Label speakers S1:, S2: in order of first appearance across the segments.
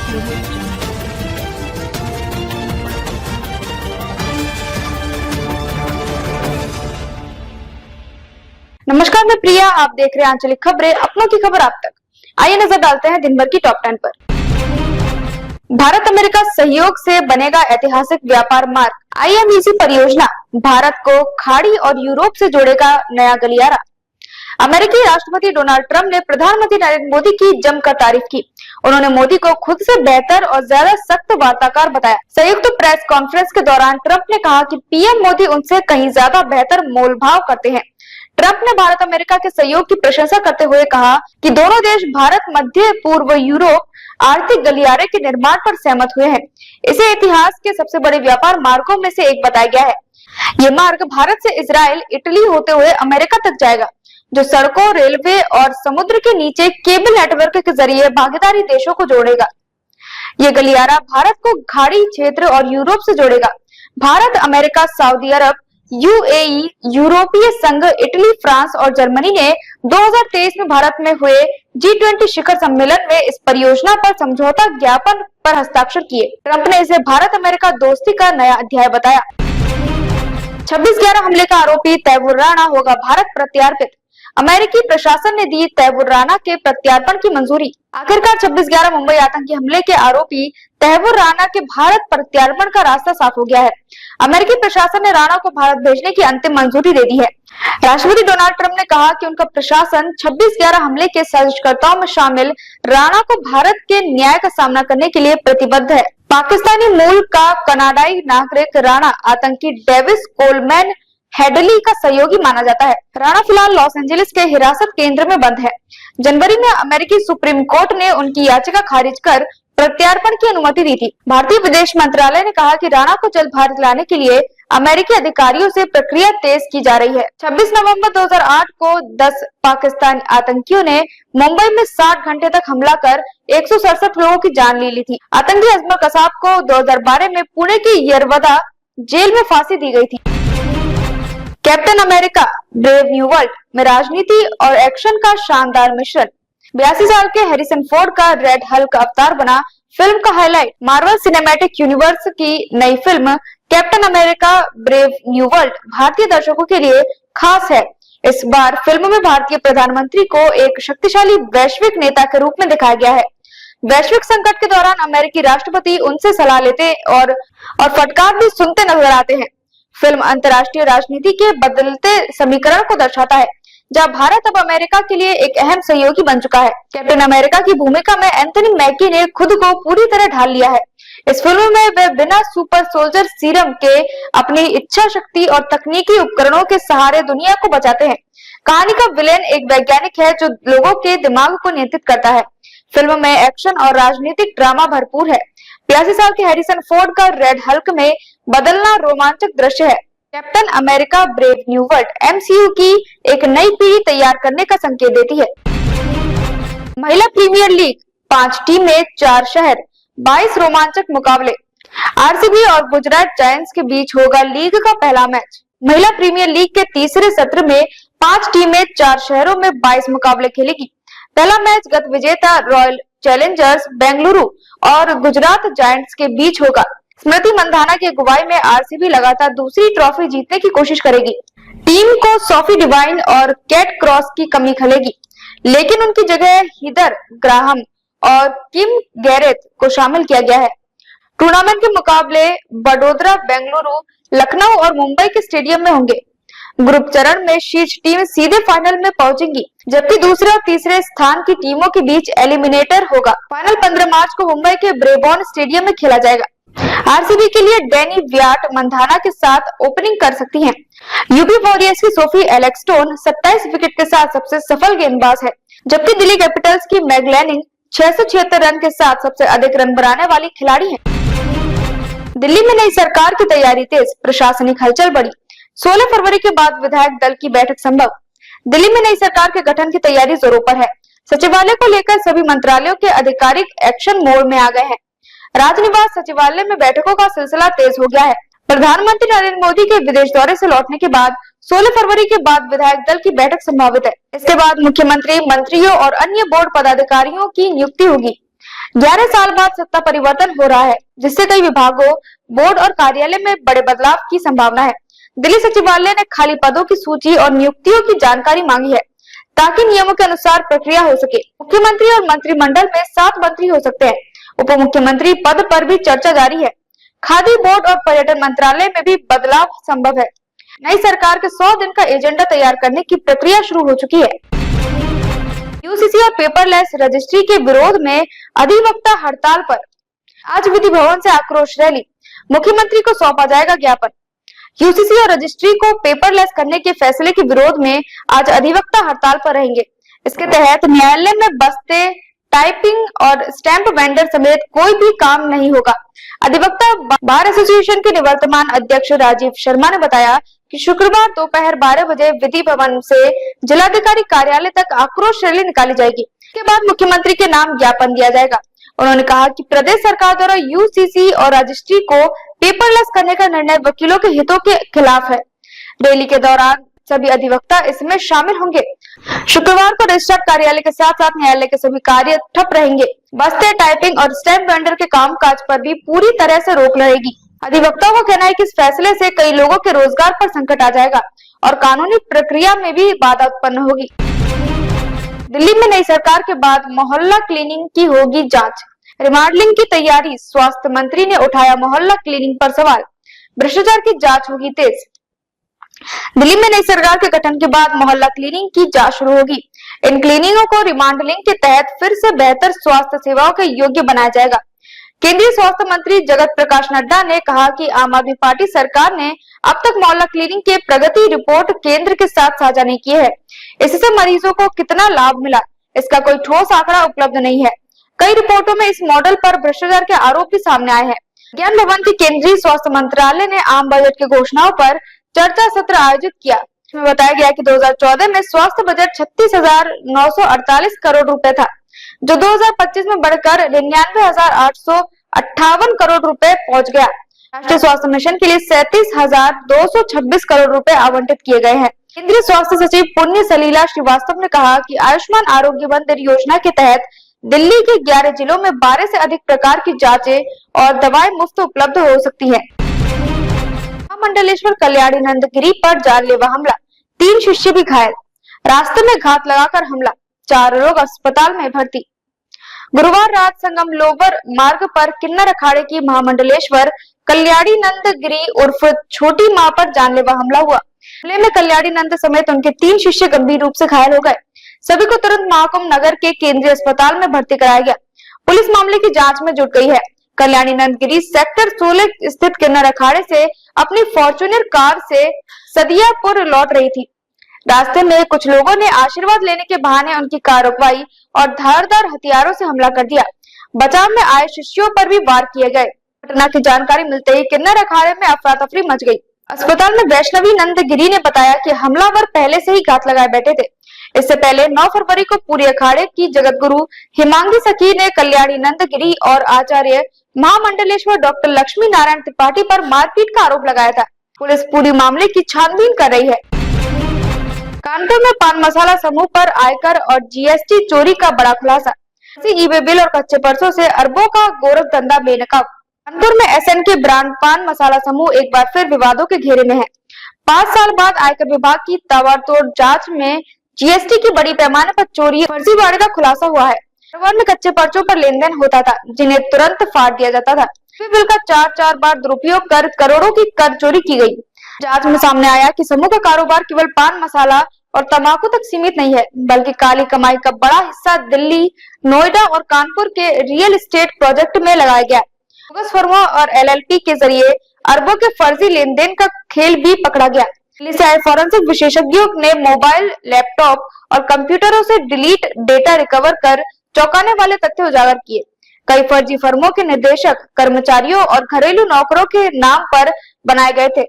S1: नमस्कार, मैं प्रिया। आप देख रहे हैं आंचलिक खबरें, अपनों की खबर आप तक। आइए नजर डालते हैं दिन भर की टॉप 10 पर। भारत अमेरिका सहयोग से बनेगा ऐतिहासिक व्यापार मार्ग। IMEC परियोजना भारत को खाड़ी और यूरोप से जोड़ेगा नया गलियारा। अमेरिकी राष्ट्रपति डोनाल्ड ट्रंप ने प्रधानमंत्री नरेंद्र मोदी की जमकर तारीफ की। उन्होंने मोदी को खुद से बेहतर और ज्यादा सख्त वार्ताकार बताया। संयुक्त प्रेस कॉन्फ्रेंस के दौरान ट्रंप ने कहा कि PM मोदी उनसे कहीं ज्यादा बेहतर मोलभाव करते हैं। ट्रंप ने भारत अमेरिका के सहयोग की प्रशंसा करते हुए कहा कि दोनों देश भारत मध्य पूर्व यूरोप आर्थिक गलियारे के निर्माण पर सहमत हुए हैं। इसे इतिहास के सबसे बड़े व्यापार मार्गों में से एक बताया गया है। ये मार्ग भारत से इजराइल, इटली होते हुए अमेरिका तक जाएगा, जो सड़कों, रेलवे और समुद्र के नीचे केबल नेटवर्क के जरिए भागीदारी देशों को जोड़ेगा। ये गलियारा भारत को खाड़ी क्षेत्र और यूरोप से जोड़ेगा। भारत, अमेरिका, सऊदी अरब, UAE, यूरोपीय संघ, इटली, फ्रांस और जर्मनी ने 2023 में भारत में हुए G20 शिखर सम्मेलन में इस परियोजना पर समझौता ज्ञापन पर हस्ताक्षर किए। ट्रंप ने इसे भारत अमेरिका दोस्ती का नया अध्याय बताया। 26/11 हमले का आरोपी तैमूर राणा होगा भारत प्रत्यार्पित। अमेरिकी प्रशासन ने दी तैमूर राणा के प्रत्यार्पण की मंजूरी। आखिरकार 26/11 मुंबई आतंकी हमले के आरोपी तैमूर राणा के भारत प्रत्यार्पण का रास्ता साफ हो गया है। अमेरिकी प्रशासन ने राणा को भारत भेजने की अंतिम मंजूरी दे दी है। राष्ट्रपति डोनाल्ड ट्रंप ने कहा कि उनका प्रशासन 26/11 हमले के साजिशकर्ताओं में शामिल राणा को भारत के न्याय का सामना करने के लिए प्रतिबद्ध है। पाकिस्तानी मूल का कनाडाई नागरिक राणा आतंकी डेविस कोलमैन हेडली का सहयोगी माना जाता है। राणा फिलहाल लॉस एंजलिस के हिरासत केंद्र में बंद है। जनवरी में अमेरिकी सुप्रीम कोर्ट ने उनकी याचिका खारिज कर प्रत्यार्पण की अनुमति दी थी। भारतीय विदेश मंत्रालय ने कहा कि राणा को जल्द भारत लाने के लिए अमेरिकी अधिकारियों से प्रक्रिया तेज की जा रही है। 26 नवंबर 2008 को 10 पाकिस्तानी आतंकियों ने मुंबई में 60 घंटे तक हमला कर 167 लोगों की जान ले ली थी। आतंकी अजमल कसाब को 2012 में पुणे की यरवदा जेल में फांसी दी गई थी। Captain America brave new world में राजनीति और एक्शन का शानदार मिश्रण। 82 साल के हैरिसन फोर्ड का रेड हल्क अवतार बना फिल्म का हाईलाइट। मार्वल सिनेमैटिक यूनिवर्स की नई film captain America brave new world भारतीय दर्शकों के लिए खास है। इस बार फिल्म में भारतीय प्रधानमंत्री को एक शक्तिशाली वैश्विक नेता के रूप में दिखाया गया है। वैश्विक संकट के दौरान अमेरिकी राष्ट्रपति उनसे सलाह लेते और फटकार भी सुनते नजर आते हैं। फिल्म अंतर्राष्ट्रीय राजनीति के बदलते समीकरण को दर्शाता है, जहां भारत अब अमेरिका के लिए एक अहम सहयोगी बन चुका है। कैप्टन अमेरिका की भूमिका में एंथनी मैकी ने खुद को पूरी तरह ढाल लिया है। इस फिल्म में वे बिना सुपर सोल्जर सीरम के अपनी इच्छा शक्ति और तकनीकी उपकरणों के सहारे दुनिया को बचाते हैं। कहानी का विलेन एक वैज्ञानिक है जो लोगों के दिमाग को नियंत्रित करता है। फिल्म में एक्शन और राजनीतिक ड्रामा भरपूर है। 82 साल के हैरिसन फोर्ड का रेड हल्क में बदलना रोमांचक दृश्य है। Captain America brave new world MCU की एक नई पीढ़ी तैयार करने का संकेत देती है। महिला प्रीमियर लीग 5 टीमें 4 शहर, 22 रोमांचक मुकाबले। RCB और गुजरात जायंट्स के बीच होगा लीग का पहला मैच। महिला प्रीमियर लीग के तीसरे सत्र में 5 टीमें 4 शहरों में 22 मुकाबले खेलेगी। पहला मैच गत विजेता रॉयल चैलेंजर्स बेंगलुरु और गुजरात जायंट्स के बीच होगा। स्मृति मंधाना की अगुवाई में RCB लगातार दूसरी ट्रॉफी जीतने की कोशिश करेगी। टीम को सोफी डिवाइन और कैट क्रॉस की कमी खलेगी, लेकिन उनकी जगह हीदर ग्राहम और किम गैरेथ को शामिल किया गया है। टूर्नामेंट के मुकाबले बड़ोदरा, बेंगलुरु, लखनऊ और मुंबई के स्टेडियम में होंगे। ग्रुप चरण में शीर्ष टीम सीधे फाइनल में पहुंचेंगी, जबकि दूसरे और तीसरे स्थान की टीमों के बीच एलिमिनेटर होगा। फाइनल 15 मार्च को मुंबई के ब्रेबॉर्न स्टेडियम में खेला जाएगा। RCB के लिए डैनी व्याट मंधाना के साथ ओपनिंग कर सकती हैं। यूपी वॉरियर्स की सोफी एलेक्सटोन 27 विकेट के साथ सबसे सफल गेंदबाज है, जबकि दिल्ली कैपिटल्स की मैग लैनिंग 676 रन के साथ सबसे अधिक रन बनाने वाली खिलाड़ी है। दिल्ली में नई सरकार की तैयारी तेज, प्रशासनिक हलचल बढ़ी। 16 फरवरी के बाद विधायक दल की बैठक संभव। दिल्ली में नई सरकार के गठन की तैयारी जोरों पर है। सचिवालय को लेकर सभी मंत्रालयों के आधिकारिक एक्शन मोड में आ गए हैं। राजनिवास सचिवालय में बैठकों का सिलसिला तेज हो गया है। प्रधानमंत्री नरेंद्र मोदी के विदेश दौरे से लौटने के बाद 16 फरवरी के बाद विधायक दल की बैठक संभावित है। इसके बाद मुख्यमंत्री, मंत्रियों और अन्य बोर्ड पदाधिकारियों की नियुक्ति होगी। 11 साल बाद सत्ता परिवर्तन हो रहा है, जिससे कई विभागों, बोर्ड और कार्यालय में बड़े बदलाव की संभावना है। दिल्ली सचिवालय ने खाली पदों की सूची और नियुक्तियों की जानकारी मांगी है, ताकि नियमों के अनुसार प्रक्रिया हो सके। मुख्यमंत्री और मंत्रिमंडल में 7 मंत्री हो सकते हैं। उप मुख्यमंत्री पद पर भी चर्चा जारी है। खादी बोर्ड और पर्यटन मंत्रालय में भी बदलाव संभव है। नई सरकार के 100 दिन का एजेंडा तैयार करने की प्रक्रिया शुरू हो चुकी है। यूसीसी और पेपरलेस रजिस्ट्री के विरोध में अधिवक्ता हड़ताल पर। आज विधि भवन से आक्रोश रैली, मुख्यमंत्री को सौंपा जाएगा ज्ञापन। यूसीसी और रजिस्ट्री को पेपरलेस करने के फैसले के विरोध में आज अधिवक्ता हड़ताल पर रहेंगे। इसके तहत न्यायालय में बस्ते, टाइपिंग और स्टैंप वेंडर समेत कोई भी काम नहीं होगा। अधिवक्ता बार एसोसिएशन के निवर्तमान अध्यक्ष राजीव शर्मा ने बताया कि शुक्रवार दोपहर 12 बजे विधि भवन से जिलाधिकारी कार्यालय तक आक्रोश रैली निकाली जाएगी। इसके बाद मुख्यमंत्री के नाम ज्ञापन दिया जाएगा। उन्होंने कहा कि प्रदेश सरकार द्वारा यूसीसी और रजिस्ट्री को पेपरलेस करने का निर्णय वकीलों के हितों के खिलाफ है। रैली के दौरान सभी अधिवक्ता इसमें शामिल होंगे। शुक्रवार को रजिस्ट्रार कार्यालय के साथ साथ न्यायालय के सभी कार्य ठप रहेंगे। बस्ते, टाइपिंग और स्टैंप वेंडर के कामकाज पर भी पूरी तरह से रोक रहेगी। अधिवक्ताओं का कहना है कि इस फैसले से कई लोगों के रोजगार पर संकट आ जाएगा और कानूनी प्रक्रिया में भी बाधा उत्पन्न होगी। दिल्ली में नई सरकार के बाद मोहल्ला क्लीनिंग की होगी जांच। रिमॉडलिंग की तैयारी, स्वास्थ्य मंत्री ने उठाया मोहल्ला क्लीनिंग पर सवाल। भ्रष्टाचार की जांच होगी तेज। दिल्ली में नई सरकार के गठन के बाद मोहल्ला क्लीनिंग की जांच शुरू होगी। इन क्लीनिंगों को रिमॉडलिंग के तहत फिर से बेहतर स्वास्थ्य सेवाओं के योग्य बनाया जाएगा। केंद्रीय स्वास्थ्य मंत्री जगत प्रकाश नड्डा ने कहा कि आम आदमी पार्टी सरकार ने अब तक मोहल्ला क्लीनिंग के प्रगति रिपोर्ट केंद्र के साथ साझा नहीं की है। इससे मरीजों को कितना लाभ मिला, इसका कोई ठोस आंकड़ा उपलब्ध नहीं है। कई रिपोर्टों में इस मॉडल पर भ्रष्टाचार के आरोप भी सामने आए हैं। ज्ञान भवन के केंद्रीय स्वास्थ्य मंत्रालय ने आम बजट की घोषणाओं पर चर्चा सत्र आयोजित किया। इसमें बताया गया कि 2014 में स्वास्थ्य बजट 36,948 करोड़ रुपए था, जो 2025 में बढ़कर 99,858 करोड़ रुपए पहुंच गया। राष्ट्रीय स्वास्थ्य मिशन के लिए 37,226 करोड़ रुपए आवंटित किए गए हैं। केंद्रीय स्वास्थ्य सचिव पुण्य सलीला श्रीवास्तव ने कहा कि आयुष्मान आरोग्य मंदिर योजना के तहत दिल्ली के 11 जिलों में 12 से अधिक प्रकार की जांचें और दवाएं मुफ्त उपलब्ध हो सकती है। महामंडलेश्वर कल्याणी नंद गिरी पर जानलेवा हमला, 3 शिष्य भी घायल। रास्ते में घात लगाकर हमला, 4 लोग अस्पताल में भर्ती। गुरुवार रात संगम लोवर मार्ग पर किन्नर अखाड़े की महामंडलेश्वर कल्याणी नंद गिरी उर्फ छोटी मां पर जानलेवा हमला हुआ। हमले में कल्याणी नंद समेत उनके 3 शिष्य गंभीर रूप से घायल हो गए। सभी को तुरंत महाकुंभ नगर के केंद्रीय अस्पताल में भर्ती कराया गया। पुलिस मामले की जांच में जुट गई है। कल्याणी नंदगिरी सेक्टर 16 स्थित किन्नर अखाड़े से अपनी फॉर्च्यूनर कार से सदियापुर लौट रही थी। रास्ते में कुछ लोगों ने आशीर्वाद लेने के बहाने उनकी कार रुकवाई और धारदार हथियारों से हमला कर दिया। बचाव में आए शिष्यों पर भी वार किए गए। घटना की जानकारी मिलते ही किन्नर अखाड़े में अफरा तफरी मच गई। अस्पताल में वैष्णवी नंदगिरी ने बताया कि हमलावर पहले से ही घात लगाए बैठे थे। इससे पहले 9 फरवरी को पूरी अखाड़े की जगत गुरु हिमांगी सखी ने कल्याणी नंदगिरी और आचार्य महामंडलेश्वर डॉक्टर लक्ष्मी नारायण त्रिपाठी पर मारपीट का आरोप लगाया था। पुलिस पूरी मामले की छानबीन कर रही है। कानपुर में पान मसाला समूह पर आयकर और जीएसटी चोरी का बड़ा खुलासा। ई-वे बिल और कच्चे परसों से अरबों का गोरख धंधा बेनकाब। कानपुर में एसएनके ब्रांड पान मसाला समूह एक बार फिर विवादों के घेरे में है। 5 साल बाद आयकर विभाग की ताबड़तोड़ जांच में जीएसटी की बड़ी पैमाने पर चोरी फर्जीवाड़े का खुलासा हुआ है। कारोबार में कच्चे पर्चों पर लेन देन होता था, जिन्हें तुरंत फाड़ दिया जाता था। बिल का 4 बार दुरुपयोग कर करोड़ों की कर चोरी की गई। जांच में सामने आया कि समूह का कारोबार केवल पान मसाला और तंबाकू तक सीमित नहीं है, बल्कि काली कमाई का बड़ा हिस्सा दिल्ली, नोएडा और कानपुर के रियल एस्टेट प्रोजेक्ट में लगाया गया। बोगस फर्मों और एलएलपी के जरिए अरबों के फर्जी लेन देन का खेल भी पकड़ा गया। दिल्ली से आए फॉरेंसिक विशेषज्ञों ने मोबाइल, लैपटॉप और कंप्यूटरों से डिलीट डेटा रिकवर कर चौंकाने वाले तथ्य उजागर किए। कई फर्जी फर्मों के निदेशक कर्मचारियों और घरेलू नौकरों के नाम पर बनाए गए थे।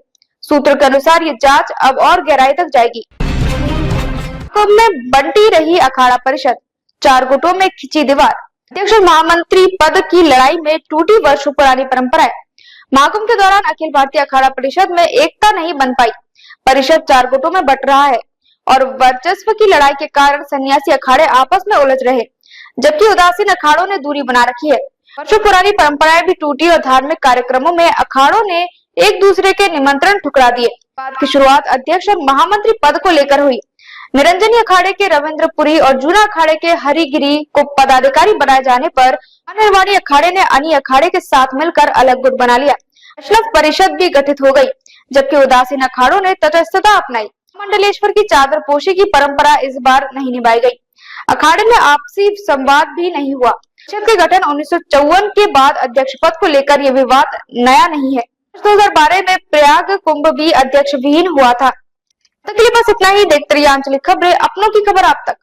S1: सूत्रों के अनुसार ये जांच अब और गहराई तक जाएगी। कुंभ में बंटी रही अखाड़ा परिषद, 4 गुटों में खिंची दीवार। अध्यक्ष और महामंत्री पद की लड़ाई में टूटी वर्षों पुरानी परंपराएं। महाकुंभ के दौरान अखिल भारतीय अखाड़ा परिषद में एकता नहीं बन पाई। परिषद 4 गुटों में बंट रहा है और वर्चस्व की लड़ाई के कारण सन्यासी अखाड़े आपस में उलझ रहे। जबकि उदासीन अखाड़ों ने दूरी बना रखी है। वर्षों पुरानी परंपराएं भी टूटी और धार्मिक कार्यक्रमों में अखाड़ों ने एक दूसरे के निमंत्रण ठुकरा दिए। बात की शुरुआत अध्यक्ष और महामंत्री पद को लेकर हुई। निरंजनी अखाड़े के रविंद्रपुरी और जूना अखाड़े के हरिगिरी को पदाधिकारी बनाए जाने पर अनिर्वाणी अखाड़े ने अनी अखाड़े के साथ मिलकर अलग गुट बना लिया। वैष्णव परिषद भी गठित हो गई, जबकि उदासीन अखाड़ों ने तटस्थता अपनाई। मंडलेश्वर की चादर पोशी की परंपरा इस बार नहीं निभाई गई। अखाड़े में आपसी संवाद भी नहीं हुआ। परिषद के गठन 1954 के बाद अध्यक्ष पद को लेकर यह विवाद नया नहीं है। 2012 में प्रयाग कुंभ भी अध्यक्ष विहीन हुआ था। तक के लिए बस इतना ही। देखते रहिए आंचलिक खबरें, अपनों की खबर आप तक।